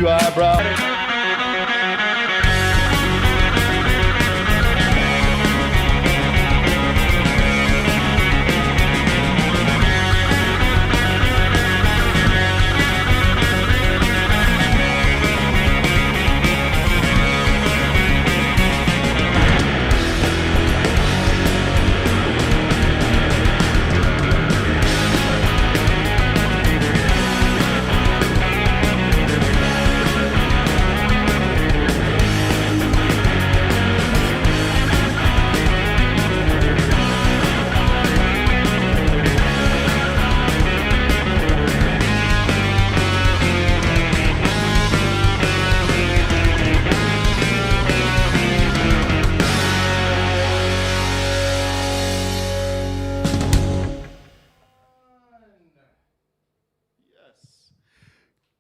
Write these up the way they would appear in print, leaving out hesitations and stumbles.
You eyebrow.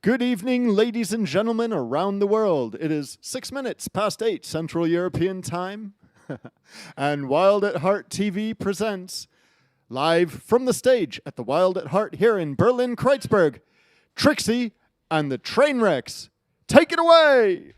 Good evening, ladies and gentlemen around the world. It is 6 minutes past 8 Central European Time. And Wild at Heart TV presents, live from the stage at the Wild at Heart here in Berlin-Kreuzberg, Trixie and the Trainwrecks. Take it away!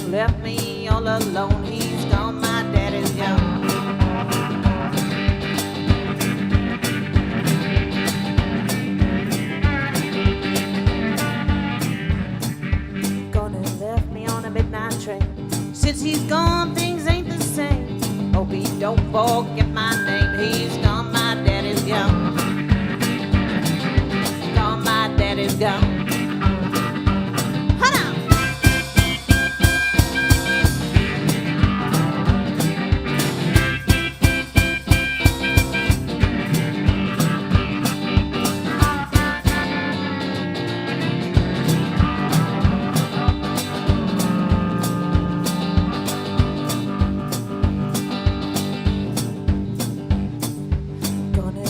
Left me all alone. He's gone, my daddy's gone. Gone and left me on a midnight train. Since he's gone, things ain't the same. Hope he don't forget my name. He's gone, my daddy's gone. Gone, my daddy's gone.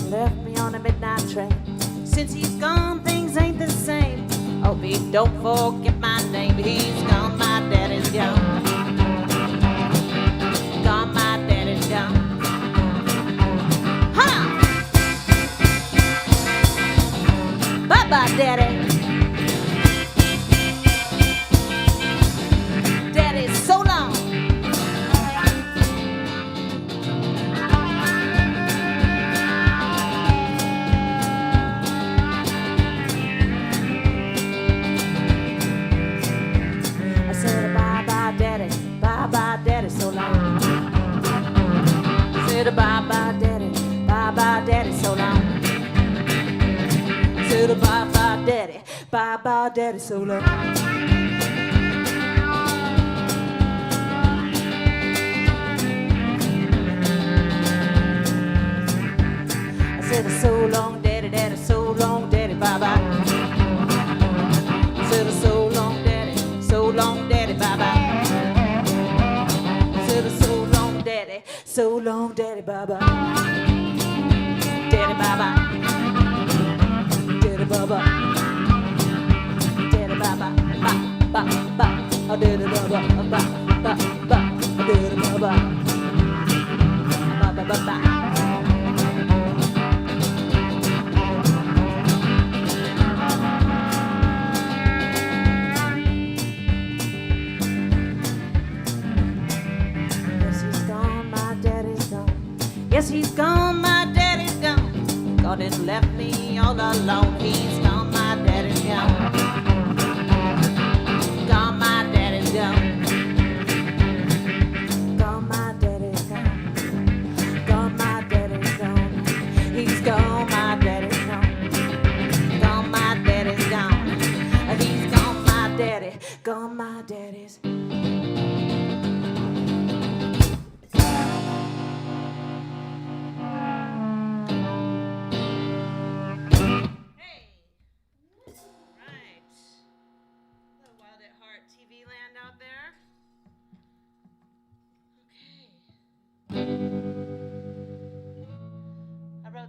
Left me on a midnight train. Since he's gone, things ain't the same. don't forget my name. He's gone, my daddy's gone. Gone, my daddy's gone. Huh! Bye-bye, daddy. Daddy, so long. I said bye-bye, daddy. Bye-bye, daddy, so long. I said bye-bye, daddy. Bye-bye, daddy, so long. I said bye-bye, daddy. Bye-bye, daddy, so long. Said so long, daddy, daddy, so long, daddy, bye-bye. Said so long, daddy, bye-bye. Said so long, daddy, bye-bye. Daddy, bye-bye. Daddy, bye-bye. Daddy, bye-bye. Bye-bye. Oh, daddy, bye-bye. Bye-bye. Oh, daddy, bye-bye. Bye-bye. Yes, he's gone, my daddy's gone. God has left me all alone. He's gone, my daddy's gone. Gone, my daddy's gone. Gone, my daddy's gone. Gone, my daddy's gone. He's gone, my daddy's gone. Gone, my daddy's gone. He's gone, my daddy. Gone, my daddy's.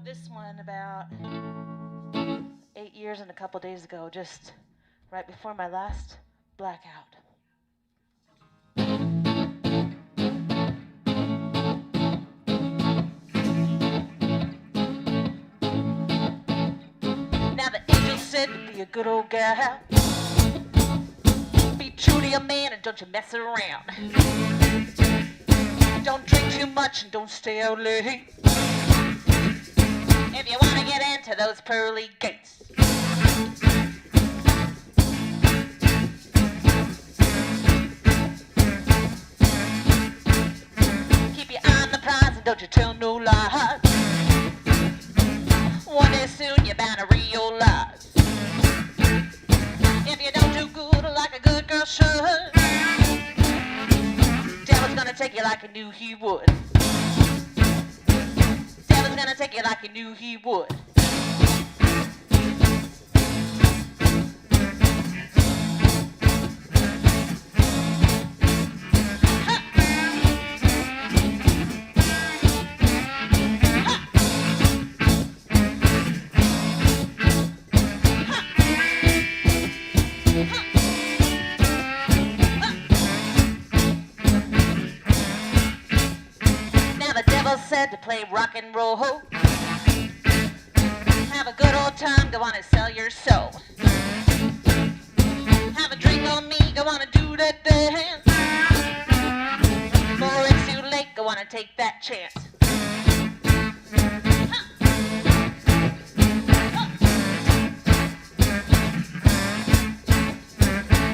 This one about 8 years and a couple days ago, just right before my last blackout. Now the angel said to be a good old gal, be true to your man and don't you mess around. Don't drink too much and don't stay out late if you want to get into those pearly gates. Keep your eye on the prize and don't you tell no lies. One day soon you're bound to realize if you don't do good like a good girl should, devil's gonna take you like he knew he would. Gonna take it like he knew he would. Now the devil said to play rock and roll. Have a good old time, go on and sell your soul. Have a drink on me, go on and do that dance. Before it's too late, go on and take that chance.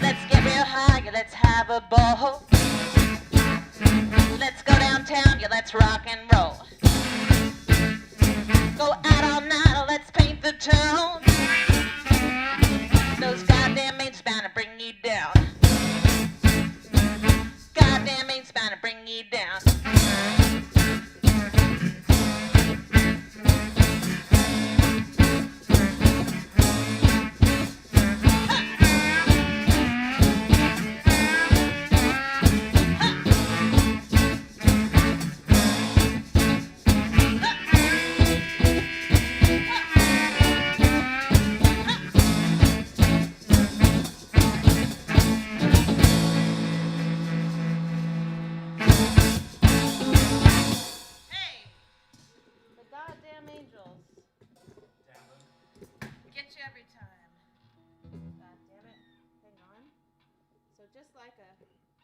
Let's get real high, yeah, let's have a ball. Let's go downtown, yeah, let's rock and roll. Go out all night, or let's paint the town. Those goddamn mates bound to bring you down. Goddamn mates bound to bring you down.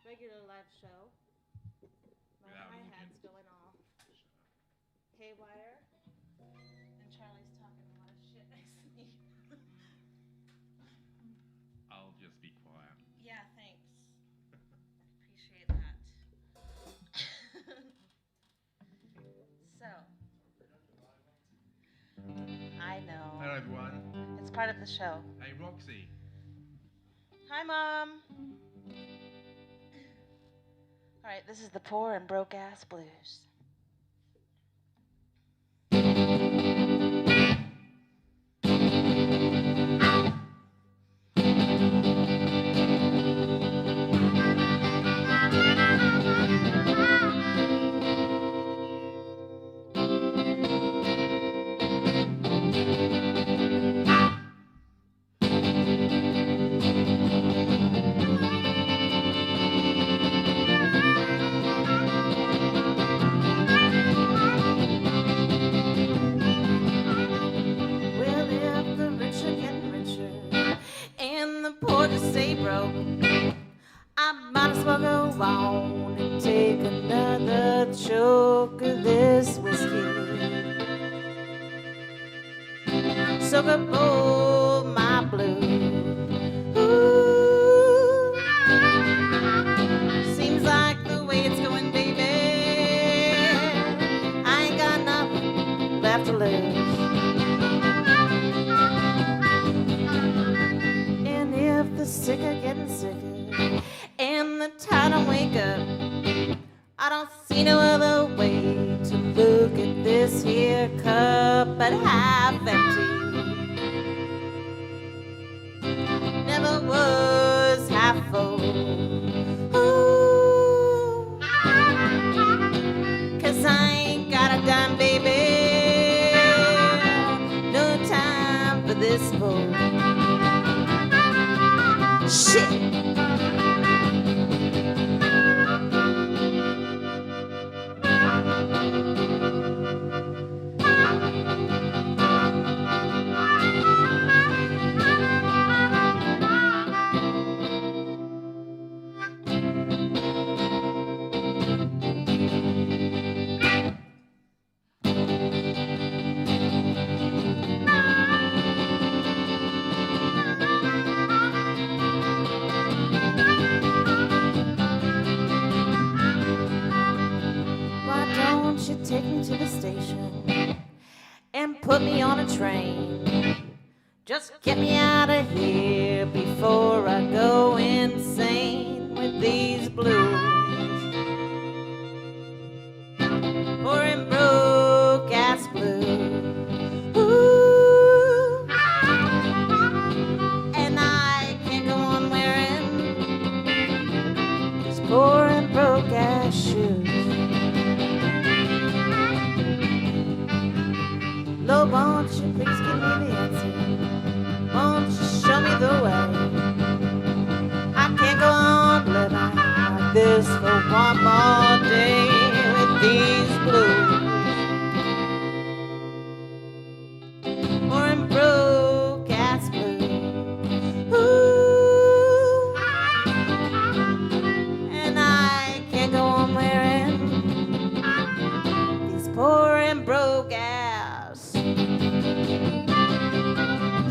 regular live show. My Without hi-hat's music. going all haywire. And Charlie's talking a lot of shit next to me. I'll just be quiet. Yeah, thanks. Appreciate that. So, I know. Hello, everyone. It's part of the show. Hey, Roxy. Hi, Mom. All right, this is the Poor and Broke Ass Blues. Well, if the rich are getting richer and the poor just stay broke, I might as well go on and take another choke of this whiskey. Soak up all my blues. Ooh, seems like the way it's going, baby, I ain't got nothing left to lose. And if the sick are getting sicker and the tired don't wake up, I don't see no other way to look at this here cup but half empty. Never was half full. Ooh, 'cause I ain't got a dime, baby. No time for this bull. Shit. Why don't you take me to the station and put me on a train? Just get me out of here before I go insane with these blues. Poor and broke ass blues. Ooh, and I can't go on wearing these poor and broke ass shoes. Lord, won't you please give me the answer? Won't you show me the way? I can't go on living like this for one more day with these blues. Poor and broke ass blues. Ooh, and I can't go on wearing these poor and broke ass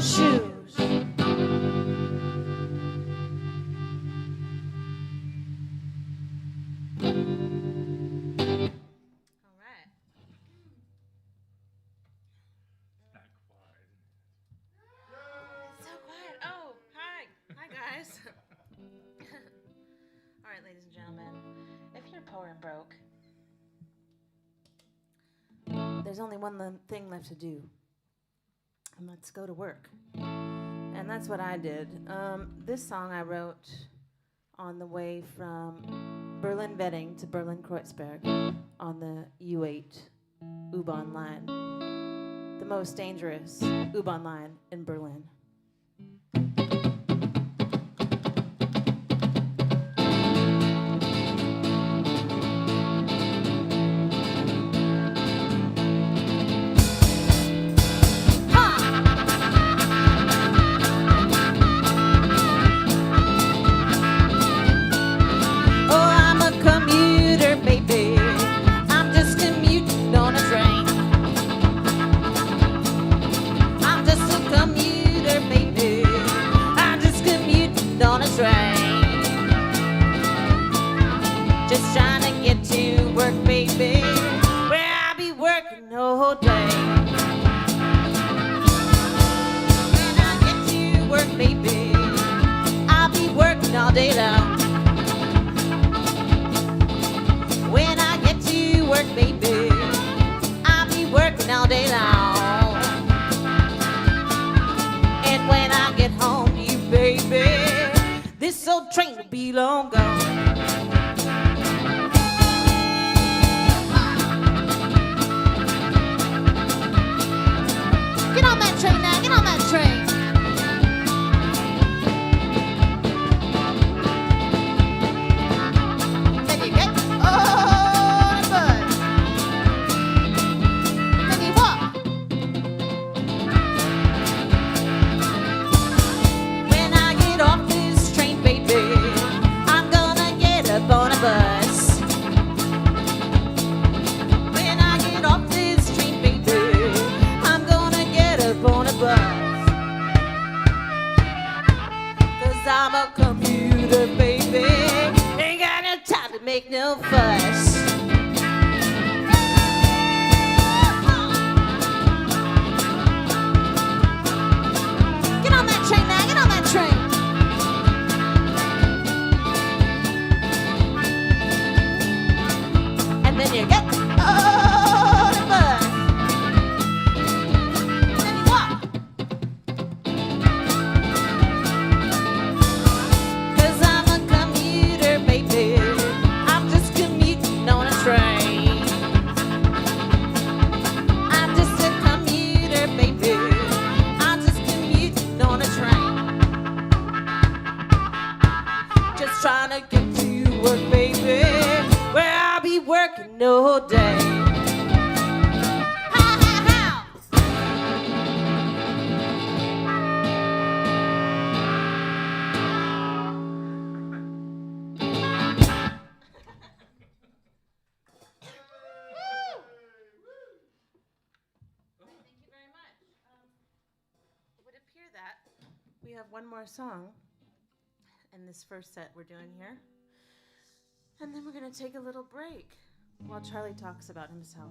shoes. All right. That quiet, It's so quiet. Oh, hi. Hi, guys. All right, ladies and gentlemen. If you're poor and broke, there's only one thing left to do. And let's go to work. And that's what I did. This song I wrote on the way from Berlin-Wedding to Berlin-Kreuzberg on the U8 U-Bahn line, the most dangerous U-Bahn line in Berlin. just trying to get to work, baby, where I'll be working all day. When I get to work, baby, I'll be working all day long. When I get to work, baby, I'll be working all day long. And when I get home to you, baby, this old train will be long gone. Get on that train now, get on that train. Then you get on the bus. Then you walk. When I get off this train, baby, I'm gonna get up on a bus. When I get off this train, baby, I'm gonna get up on a bus. 'Cause I'm a commuter, baby, ain't got no time to make no fuss. Get on that train now, get on that train. And then you get on the bus. And then you walk. 'Cause I'm a commuter, baby. I'm just commuting on a train. I'm just a commuter, baby. I'm just commuting on a train. Just trying to get to work, baby, where I'll be working all day. Ha, ha, ha. Thank you very much. It would appear that we have one more song in this first set we're doing here. And then we're going to take a little break while Charlie talks about himself.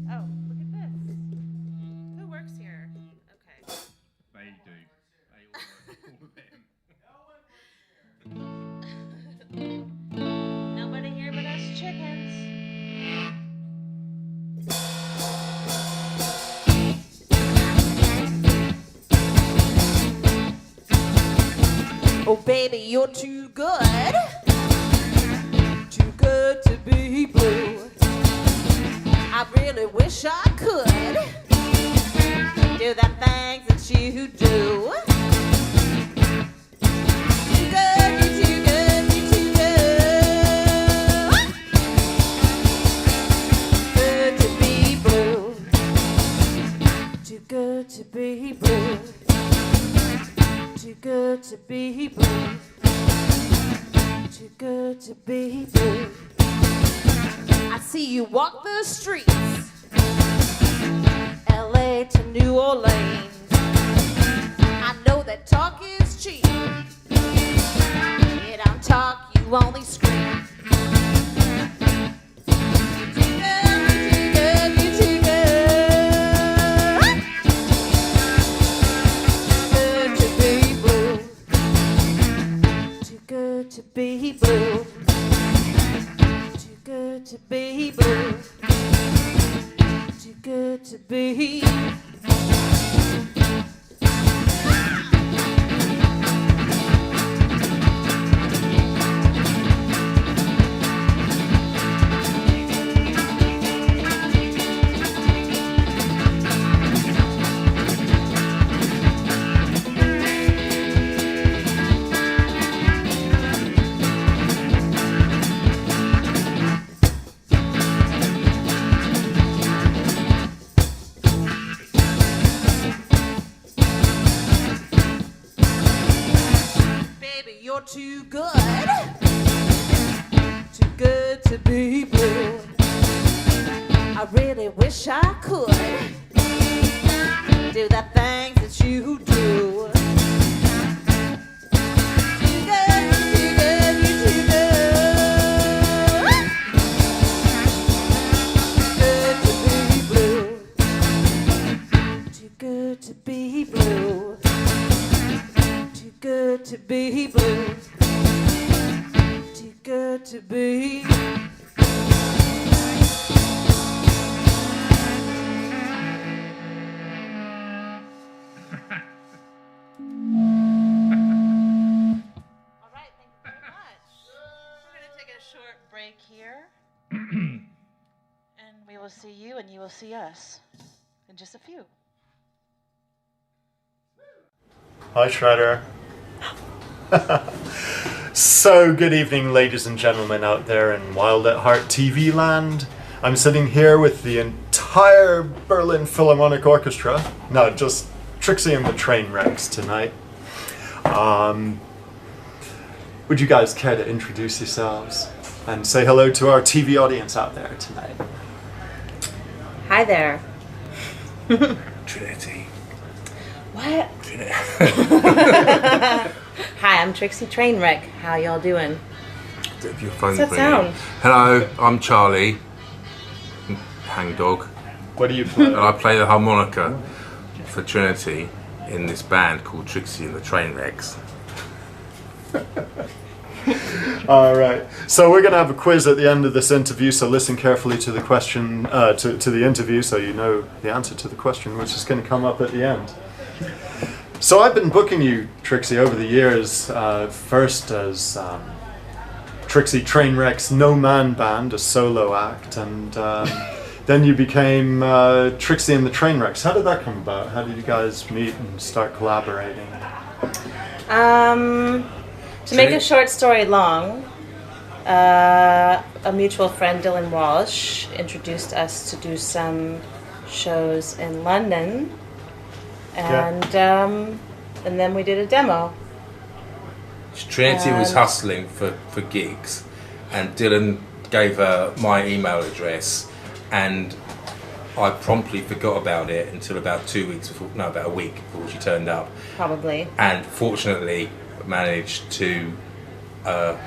Oh, look at this. Who works here? Okay. They do. They all them. Nobody here but us chickens. Oh, baby, you're too good. Too good to be blue. I really wish I could do the things that you do. Too good, you're too good, you're too good. Good to be blue. Too good to be blue. Too good to be blue. Too good to be blue. I see you walk the streets, LA to New Orleans. I know that talk is cheap. You don't talk, you only scream. You're too good, you're too good, you're too good. Good to be blue. Too good to be blue. Too good to be blue. Too good to be. You're too good. Too good to be blue. I really wish I could do the things that you do. to be blue. Too good to be. All right, thank you very much. We're going to take a short break here. And we will see you and you will see us in just a few. Hi, Shredder. So, good evening, ladies and gentlemen out there in Wild at Heart TV land. I'm sitting here with the entire Berlin Philharmonic Orchestra. No, just Trixie and the Trainwrecks tonight. Would you guys care to introduce yourselves and say hello to our TV audience out there tonight? Hi there. Trinity. What? Hi, I'm Trixie Trainwreck. How y'all doing? Your phone's What's that sound? Hello, I'm Charlie. Hangdog. What do you play? And I play the harmonica for Trinity in this band called Trixie and the Trainwrecks. All right. So we're going to have a quiz at the end of this interview, so listen carefully to the question, to the interview, so you know the answer to the question, which is going to come up at the end. So I've been booking you, Trixie, over the years, first as Trixie Trainwreck's No Man Band, a solo act, and then you became Trixie and the Trainwrecks. How did that come about? How did you guys meet and start collaborating? To make a short story long, a mutual friend, Dylan Walsh, introduced us to do some shows in London, and then we did a demo. Trinity was hustling for gigs, and Dylan gave her my email address, and I promptly forgot about it until about 2 weeks before, no, about a week before she turned up. Probably. And fortunately managed to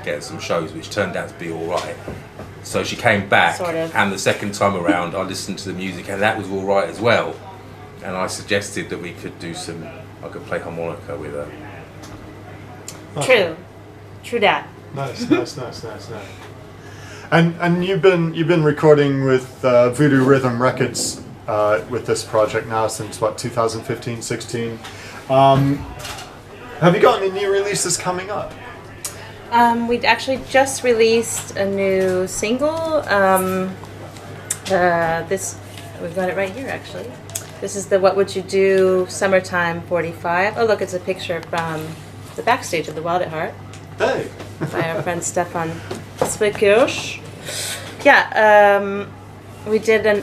get some shows which turned out to be all right. So she came back, Sort of. and the second time around I listened to the music and that was all right as well. And I suggested that we could do I could play harmonica with her. True that. Nice. And you've been recording with Voodoo Rhythm Records with this project now since what, 2015, 16. Have you got any new releases coming up? We actually just released a new single. We've got it right here actually. This is the What Would You Do Summertime 45. Oh look, it's a picture from the backstage of the Wild at Heart. Hey. By our friend Stefan Spikirsch. Yeah, we did the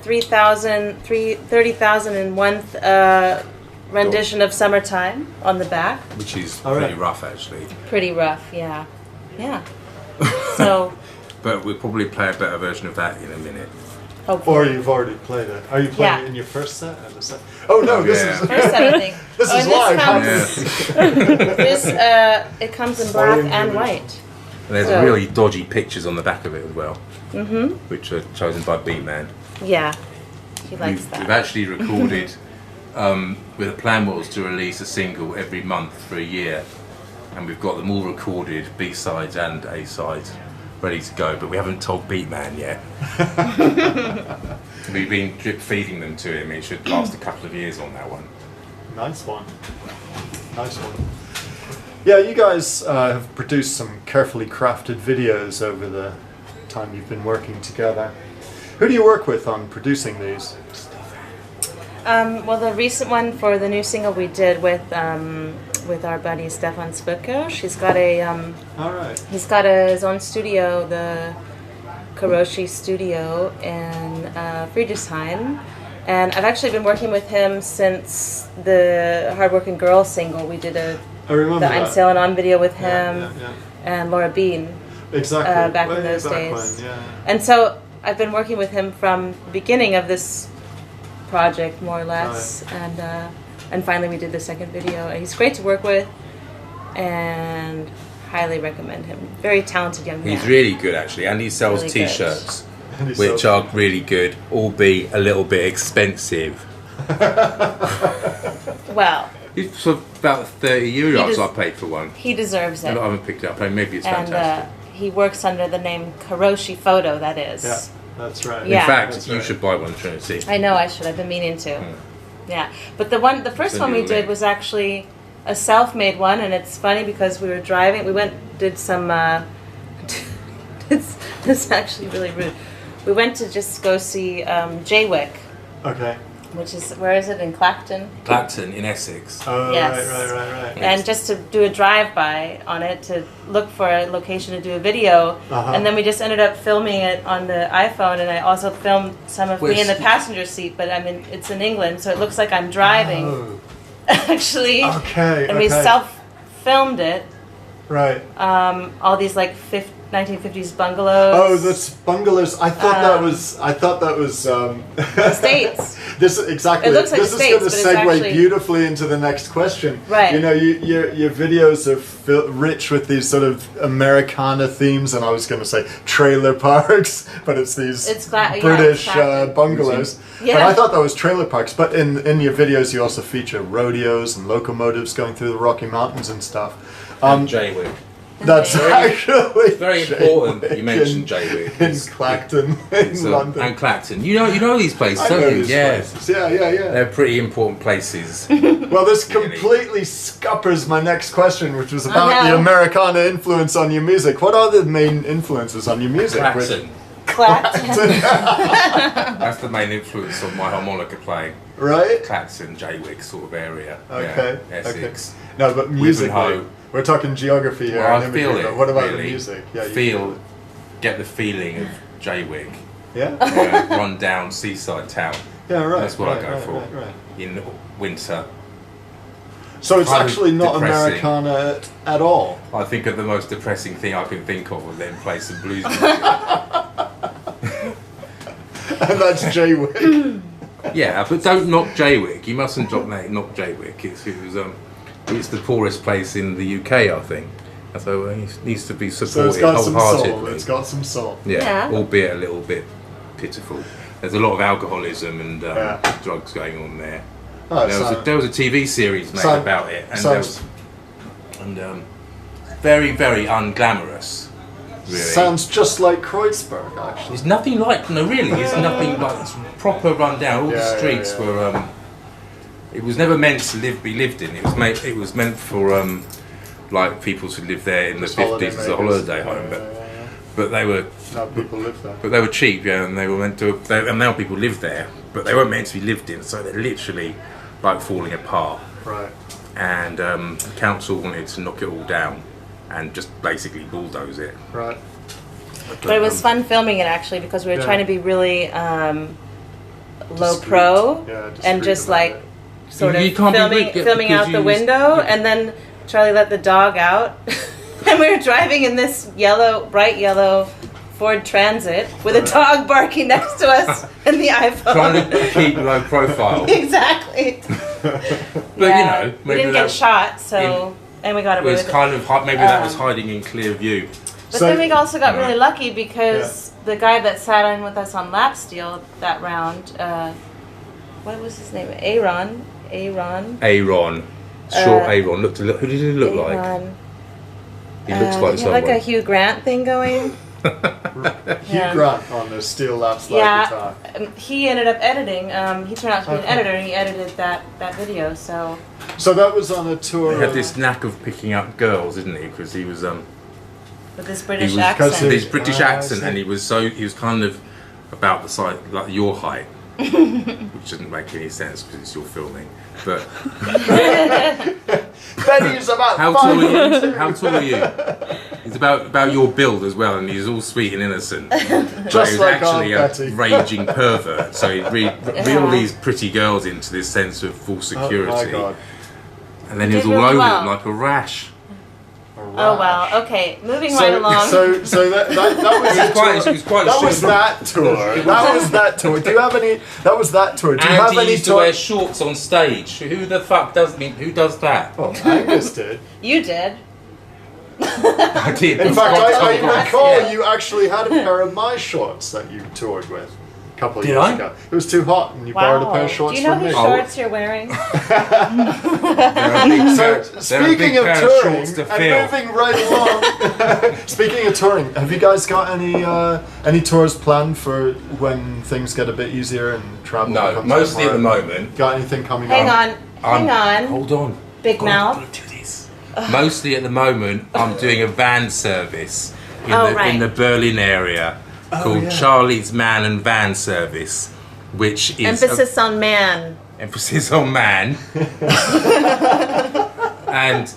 30,001th rendition of Summertime on the back. Which is All right. pretty rough actually. Pretty rough, yeah. Yeah. So, But we'll probably play a better version of that in a minute. hopefully. Or you've already played it. Are you playing Yeah. it in your first set? And the set? Oh no, this yeah. is First set, I think. This is and live. This, it comes in black Volume and image. white. And there's So- really dodgy pictures on the back of it as well, which are chosen by Beatman. Yeah, he likes We've that. actually recorded, with the plan was to release a single every month for a year, and we've got them all recorded, B-sides and A-sides, ready to go, but we haven't told Beatman yet. We've been drip feeding them to him. It should last a couple of years on that one. Nice one. Yeah, you guys have produced some carefully crafted videos over the time you've been working together. Who do you work with on producing these? Well, the recent one for the new single we did with our buddy Stefan Spikirsch. He's got All right. his own studio, the Karoshi Studio in Friedrichshain, and I've actually been working with him since the Hardworking Girl single. We did I remember the that. I'm Sailing On video with him Yeah. and Laura Bean. Exactly. back in Way those back days. when, yeah. And so I've been working with him from the beginning of this project, more or less, and finally we did the second video. And he's great to work with, and highly recommend him. Very talented young man. He's really good actually, and he sells Really good. t-shirts, And he which sells- are really good, albeit a little bit expensive. Well, For about the 30 euros does- I paid for one. He deserves it. And I haven't picked it up. Maybe it's And fantastic. he works under the name Karoshi Photo, that is. Yeah, that's right. Yeah. In fact, That's you right. should buy one, Trinity. I know I should. I've been meaning to. Yeah, but the first Send one me we the did link. was actually a self-made one, and it's funny because we were driving. We did some. It's actually really rude. We went to just go see Jaywick, Okay. which is where is it in Clacton? Clacton in Essex. Oh, Yes. right. And just to do a drive-by on it to look for a location to do a video, Uh-huh. and then we just ended up filming it on the iPhone, and I also filmed some of me in the passenger seat, but I mean it's in England, so it looks like I'm driving Oh, actually. okay. And we self-filmed it. Right. All these like 1950s bungalows. Oh, that's bungalows. I thought that was. the States. This exactly. It looks like this the is going to States, but it's segue actually- beautifully into the next question. Right. You know, your videos are rich with these sort of Americana themes, and I was going to say trailer parks, but it's these British exactly. bungalows. Yeah. But I thought that was trailer parks. But in your videos, you also feature rodeos and locomotives going through the Rocky Mountains and stuff. And Jaywick. That's actually Very important that you mentioned Jaywick. in Clacton, in London. And Clacton. You know these places, I don't know you? these Yeah. places. Yeah. They're pretty important places. Well, this Really. completely scuppers my next question, which was about no. the Americana influence on your music. What are the main influences on your music? Clacton. Clacton. That's the main influence on my harmonica playing. Right? Clacton, Jaywick sort of area. Okay. Yeah, Essex. Okay. No, but musically, Wivenhoe. we're talking geography here. Well, I and feel imagery, it. but what about really. the music? Yeah, you feel Feel, get the feeling of Jaywick. it. Yeah? Run down seaside town Yeah, right. That's what I right, go right, for. Right. in winter. So it's Kind of actually not depressing. Americana at all. I think of the most depressing thing I can think of then play some blues music. And that's Jaywick. Yeah, but don't knock Jaywick. You mustn't knock Jaywick. It's the poorest place in the UK, I think. So it needs to be So supported it's got some soul. wholeheartedly. It's got some soul. Yeah, Yeah. albeit a little bit pitiful. There's a lot of alcoholism and Yeah. drugs going on there. Oh, There was a TV series made sound- about it, and sounds- very, very unglamorous. Really, sounds just like Kreuzberg, actually. it's nothing like it's nothing like it's proper rundown. All Yeah, the yeah, streets yeah. were. It was never meant to be lived in. It was meant for like people to live there in Just the 50s as a makers. holiday home, Yeah. but they were. Now people live there. But they were cheap, yeah, and they were meant to. And now people live there, but they weren't meant to be lived in, so they're literally like falling apart. Right. And the council wanted to knock it all down and just basically bulldoze it. Right. But it was fun filming it actually because we were Yeah. trying to be really low Discreet. pro Yeah, and discreet just about like it. sort You of can't be filming, wicked filming because out the you- window, and then Charlie let the dog out, and we were driving in this bright yellow Ford Transit with a dog barking next to us in the iPhone. Trying to keep low profile. Exactly. But Yeah. you know, we maybe didn't that get shot, so and we got it away was with it. kind of maybe that was Um, hiding in clear view. But So- then we also got really Yeah. lucky because the guy that sat in with us on lap steel that round, what was his name? Aaron. Aaron, Uh, short Aaron. Who did he look like? Aaron. He looks Did like he have like a someone. Hugh Grant thing going? Hugh Yeah. Grant on the steel lap slide Yeah. guitar. He ended up editing. He turned out to be an Okay. editor, and he edited that video. So So that was on a tour. He had this knack of picking up girls, didn't he? Because he was with this British was- Because accent. this British I accent, see. and he was kind of about the size, like your height, which doesn't make any sense because it's your filming. But Betty's about how 5 tall are foot you? two. How tall are you? It's about your build as well, and he's all sweet and innocent. But Just he's like actually Aunt a Betty. raging pervert. So he'd reel these pretty girls into this sense of full Oh security, my god. and then he was Did all really over well. them like a rash. Oh wow. Okay, moving right along. So that was It was quite that was short. that tour. That was that tour. Do you have any? That was that tour. Do you have And he any used to tour? wear shorts on stage. Who the fuck does that? Oh, Angus did. You did. I did. In fact, I Quite recall yeah. you actually had a pair of my shorts that you toured with. couple of Did years I? ago. It was too hot, and you borrowed a pair of shorts Do you know from me. whose shorts you're wearing? So, speaking of touring shorts to and fill. moving right along, speaking of touring, have you guys got any tours planned for when things get a bit easier and travel? No, becomes mostly at the more- moment. Got anything coming Hang up? on. Hang on. Hold on. Big God, mouth. I've got to do this. Mostly at the moment, I'm doing a van service in right. the Berlin area called yeah. Charlie's Man and Van Service, which is Emphasis on man. emphasis on man. And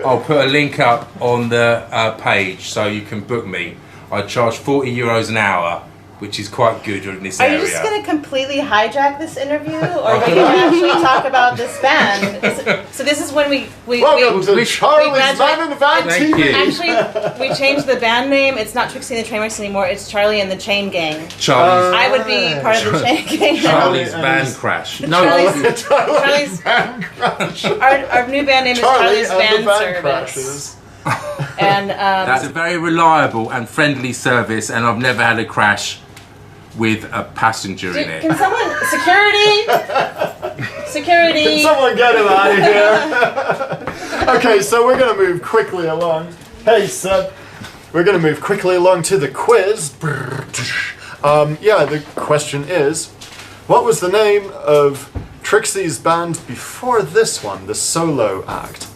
I'll put a link up on the page so you can book me. I charge €40 an hour, which is quite good in this Are area. you just going to completely hijack this interview, or can you actually talk about this band? So this is when we Welcome to we Charlie's graduate- Man and Van Thank TV. you. actually we changed the band name. It's not Trixie the Trainwrecks anymore. It's Charlie and the Chain Gang. Charlie's, I would be part of the Chain Gang. Charlie's and Van his- Crash. No, Charlie's our new band name is Charlie Charlie's and the Van Van Service. Crashes. And that's a very reliable and friendly service, and I've never had a crash with a passenger in it. can someone security? Can someone get him out of here? Okay, so we're going to move quickly along. Hey, Seb. We're going to move quickly along to the quiz. The question is, what was the name of Trixie's band before this one, the solo act?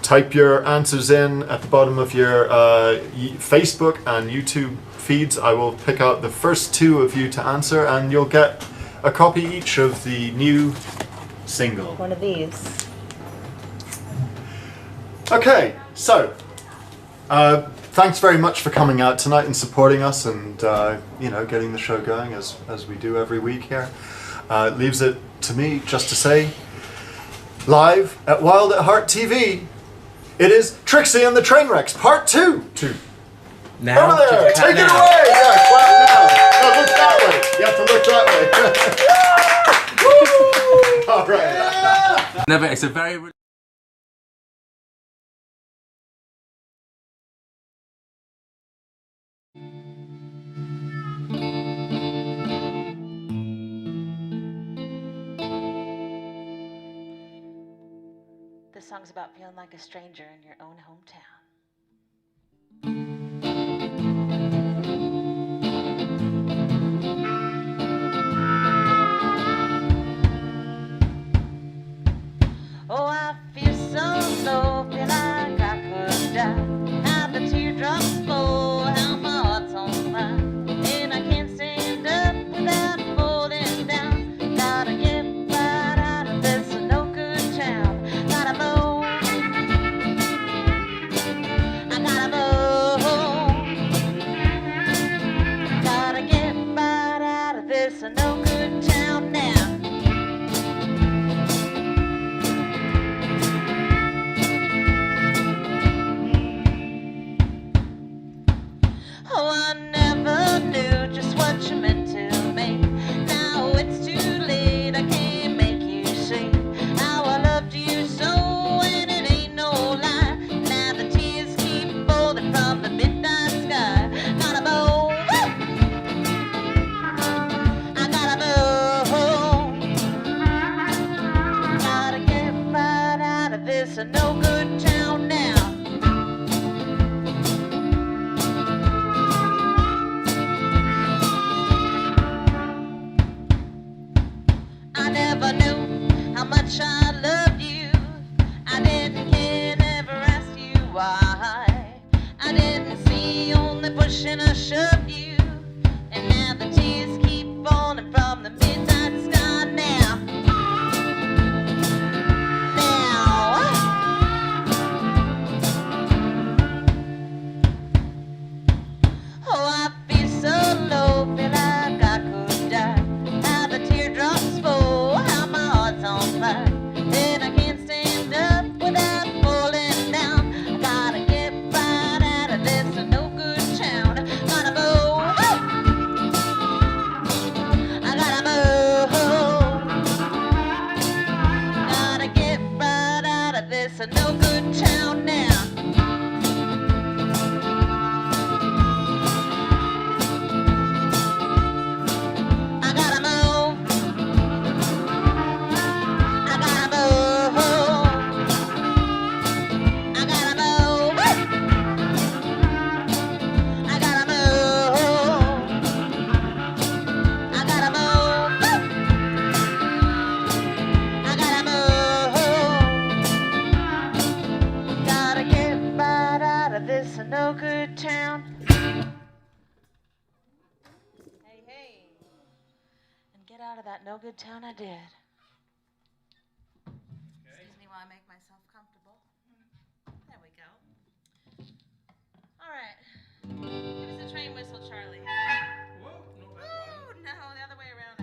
Type your answers in at the bottom of your Facebook and YouTube feeds. I will pick out the first two of you to answer, and you'll get a copy each of the new single. One of these. Okay, so thanks very much for coming out tonight and supporting us, and getting the show going as we do every week here. Leaves it to me just to say, live at Wild at Heart TV, it is Trixie and the Trainwrecks Part 2. Now, Over there, just clap take it now. away. Yeah, clap now. No, look that way. You have to look that way. All right. Never. It's a very. This song's about feeling like a stranger in your own hometown. Oh, I feel so low, feel like I could die. How the teardrops fall, how my heart's on fire, and I can't stand up without falling down. Gotta get right out of this no good town. Gotta move, I gotta move. Gotta get right out of this no good town now. Oh, I never knew just what you meant to me. Now it's too late, I can't make you see how I loved you so, and it ain't no lie. Now the tears keep falling from the midnight sky. Gotta move, I gotta move. Gotta get right out of this no good town now. I never knew how much I loved you. I didn't care, never asked you why. I didn't see, only push and I shoved you. And now the tears keep falling from the midnight sky now. Oh, I feel so low, feel like I could die. How the teardrops fall, how my heart's on fire, and I can't stand up without falling down. I gotta get right out of this no good town. Gotta move, I gotta move. Gotta get right out of this no good town now. no good town. Hey, hey. And get out of that no good town I did. Excuse me while I make myself comfortable. There we go. All right. Give us a train whistle, Charlie. Whoa, not that Ooh, one. no, the other way around.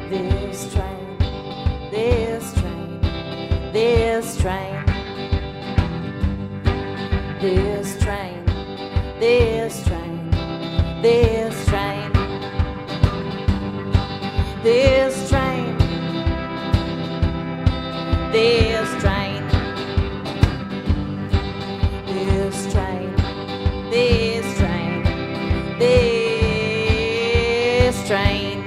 This train, this train, this train, this train, this train, this train, this train, this train.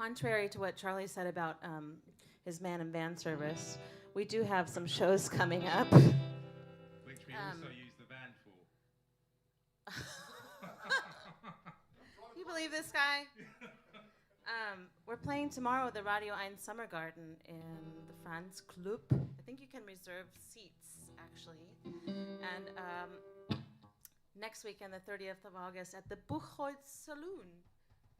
contrary to what Charlie said about his man and van service, we do have some shows coming up. Which we also use the van for. Can you believe this guy? We're playing tomorrow at the Radio 1 Summer Garden in the Franz Club. I think you can reserve seats, actually. And next weekend, the 30th of August, at the Buchholz Saloon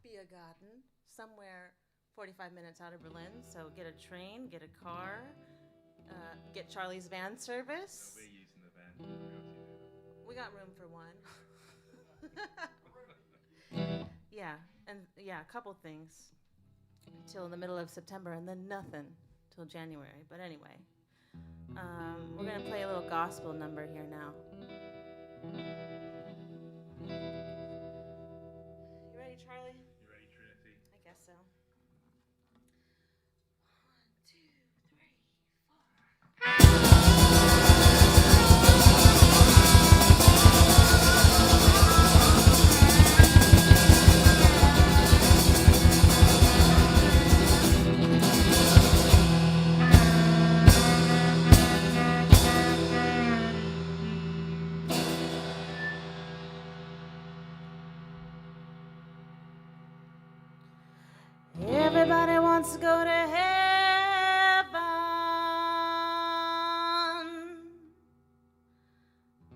Beer Garden, somewhere 45 minutes out of Berlin. So get a train, get a car, get Charlie's van service. We're using the van. How do you do that? We got room for one. Yeah, and a couple things till the middle of September, and then nothing till January. But anyway, we're gonna play a little gospel number here now. You ready, Charlie? You ready, Trinity? I guess so. 1, 2, 3, 4. Everybody wants to go to heaven,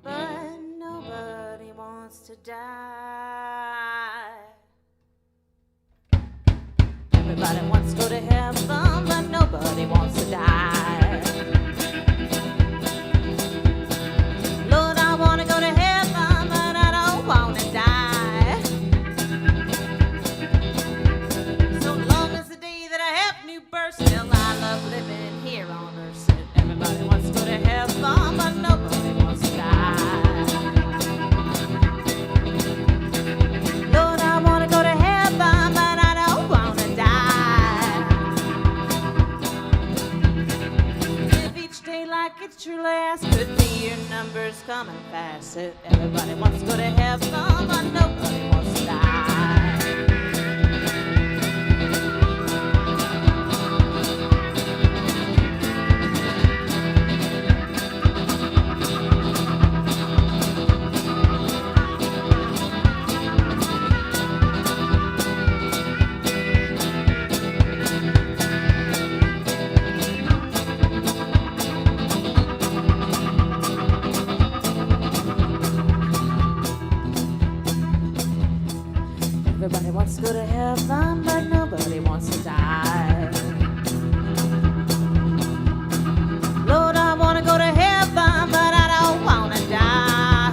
but nobody wants to die. Everybody wants to go to heaven, but nobody wants to die. Lord, I want to go to heaven, but I don't want to die. Still, I love living here on earth. Everybody wants to go to heaven, but nobody wants to die. Lord, I want to go to heaven, but I don't want to die. Live each day like it's your last. Could be your numbers coming fast. Everybody wants to go to heaven, but nobody wants to die. Everybody wants to go to heaven, but nobody wants to die. Lord, I want to go to heaven, but I don't want to die.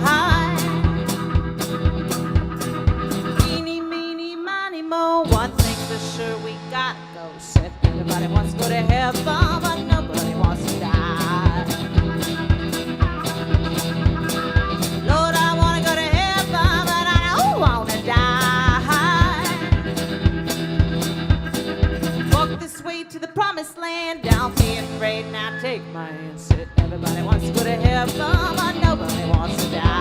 Eeny, meeny, miny, mo. One thing for sure, we gotta go. Said everybody wants to go to heaven, but nobody wants to die. Lord, I want to go to heaven, but I don't want to die. To the promised land, don't be afraid, now take my hand. Said everybody wants to go to heaven, but nobody wants to die.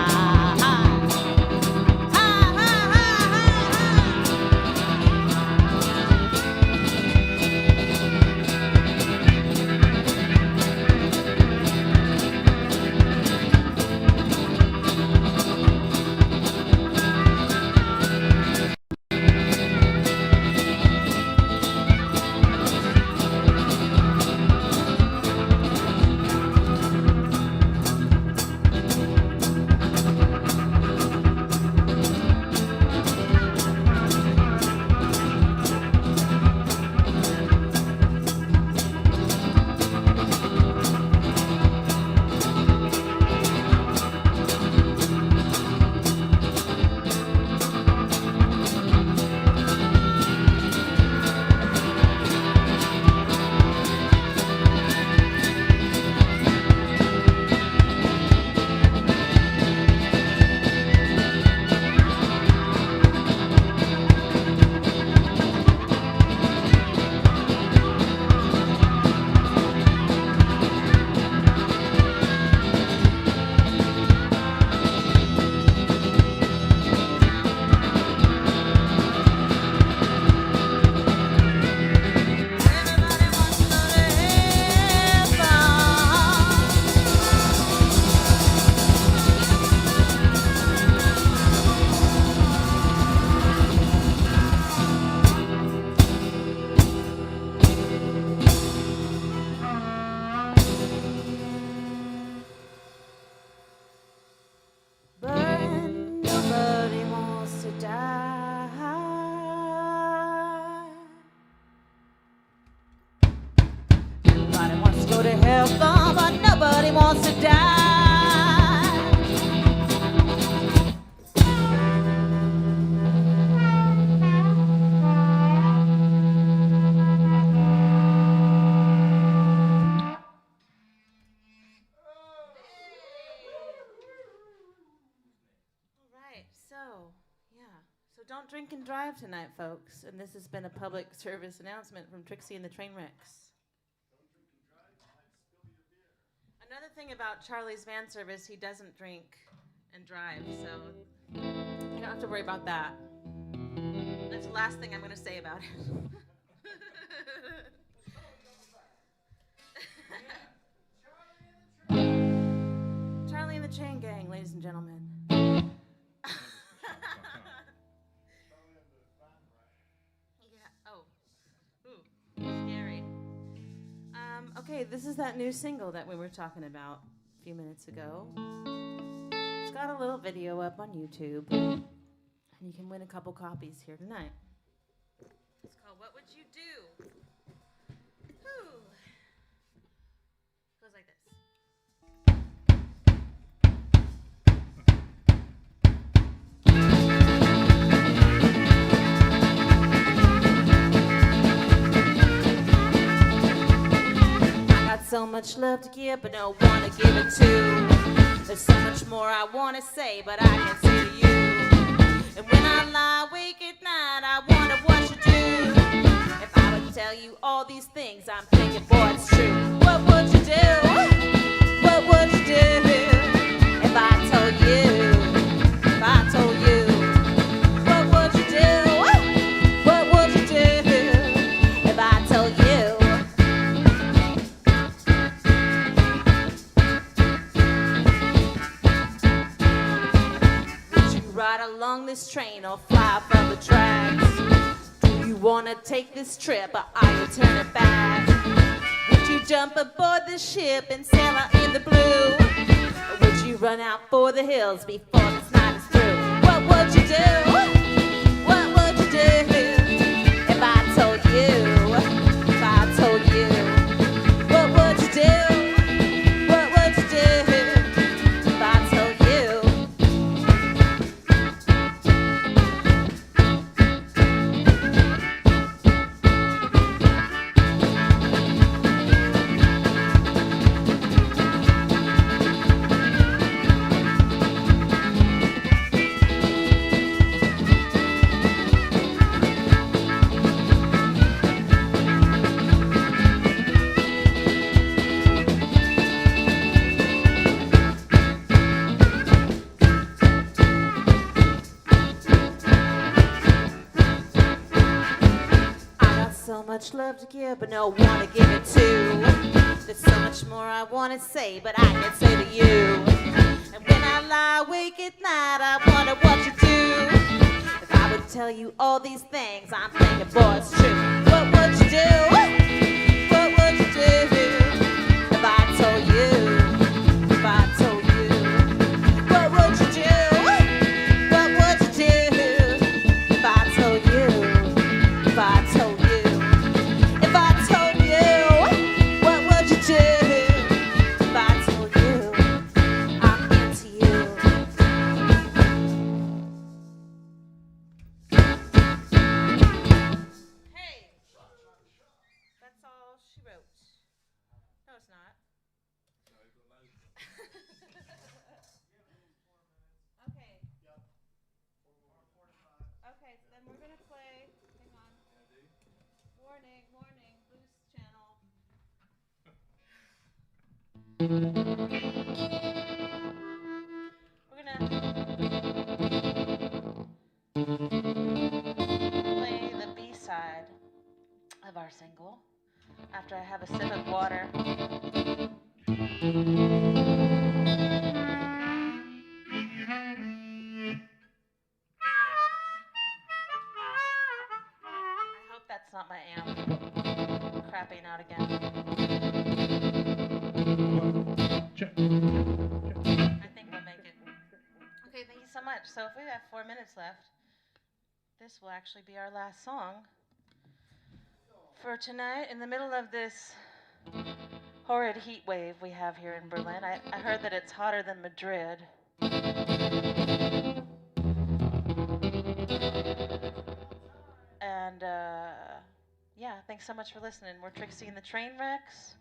marathon, but nobody wants to die. So don't drink and drive tonight, folks. And this has been a public service announcement from Trixie and the Trainwrecks. Another thing about Charlie's van service, he doesn't drink and drive, so you don't have to worry about that. That's the last thing I'm going to say about it. Charlie and the Chain Gang, ladies and gentlemen. Scary. Okay, this is that new single that we were talking about a few minutes ago. It's got a little video up on YouTube, and you can win a couple copies here tonight. It's called What Would You Do? Whew. Goes like this. So much love to give, but no one to give it to. There's so much more I want to say, but I can't say to you. And when I lie awake at night, I wonder what you do. If I would tell you all these things, I'm thinking, boy, it's true. What would you do? What would you do if I told you? If I told you? What would you do? What would you do if I told you? Ride along this train or fly from the tracks? Do you wanna take this trip or are you turning back? Would you jump aboard the ship and sail out in the blue? Or would you run out for the hills before this night is through? What would you do? What would you do if I told you? If I told you? What would you do? What would you do if I told you? So much love to give, but no one to give it to. There's so much more I want to say, but I can't say to you. And when I lie awake at night, I wonder what you do. If I would tell you all these things, I'm thinking, boy, it's true. What would you do? What would you do if I told you? If I told you? What would you do? What would you do if I told you? If I told you? If I told you, what would you do? If I told you, I'm into you. Hey, that's all she wrote. No, it's not. Okay. Okay, so then we're gonna play. Hang on. Warning, warning, Boost channel. We're gonna play the B-side of our single after I have a sip of water. I hope that's not my amp crapping out again. Check. I think we'll make it. Okay, thank you so much. So if we have 4 minutes left, this will actually be our last song for tonight in the middle of this horrid heat wave we have here in Berlin. I heard that it's hotter than Madrid. And yeah, thanks so much for listening. We're Trixie and the Trainwrecks.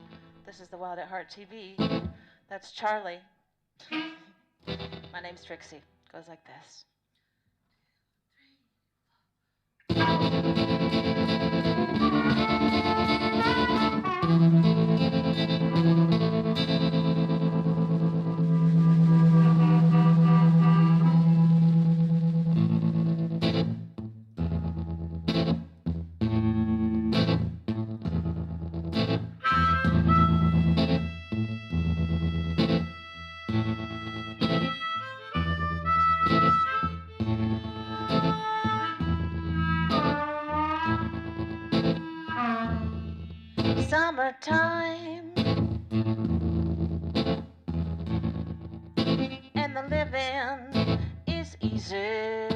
This is the Wild at Heart TV. That's Charlie. My name's Trixie. It goes like this. Summertime and the living is easy.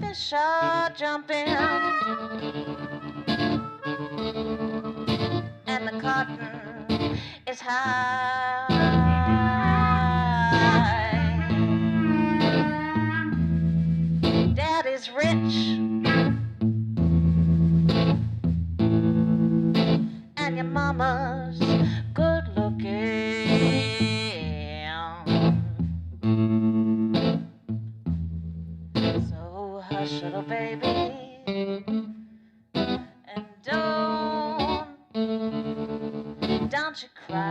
Fish are jumping and the cotton is high. Dad is rich and your mama's good looking. So hush, little baby, and don't you cry.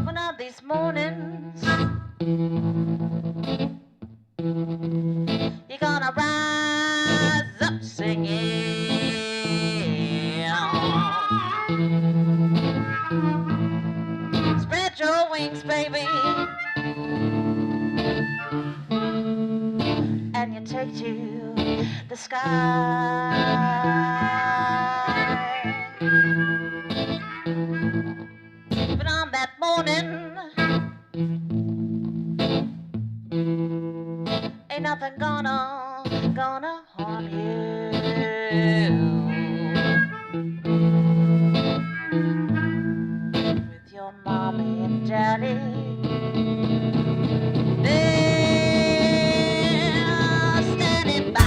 One of these mornings you're gonna rise up singing. Spread your wings, baby, and you take to the sky. But on that morning, ain't nothing gonna harm you. With your mommy and daddy, they're standing by.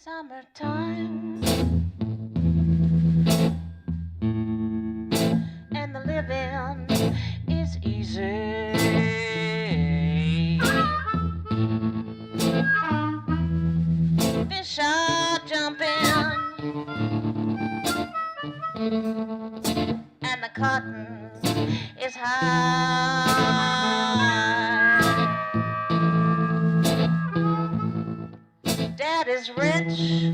Summertime and the living is easy. Fish are jumping and the cotton is high. Dad is rich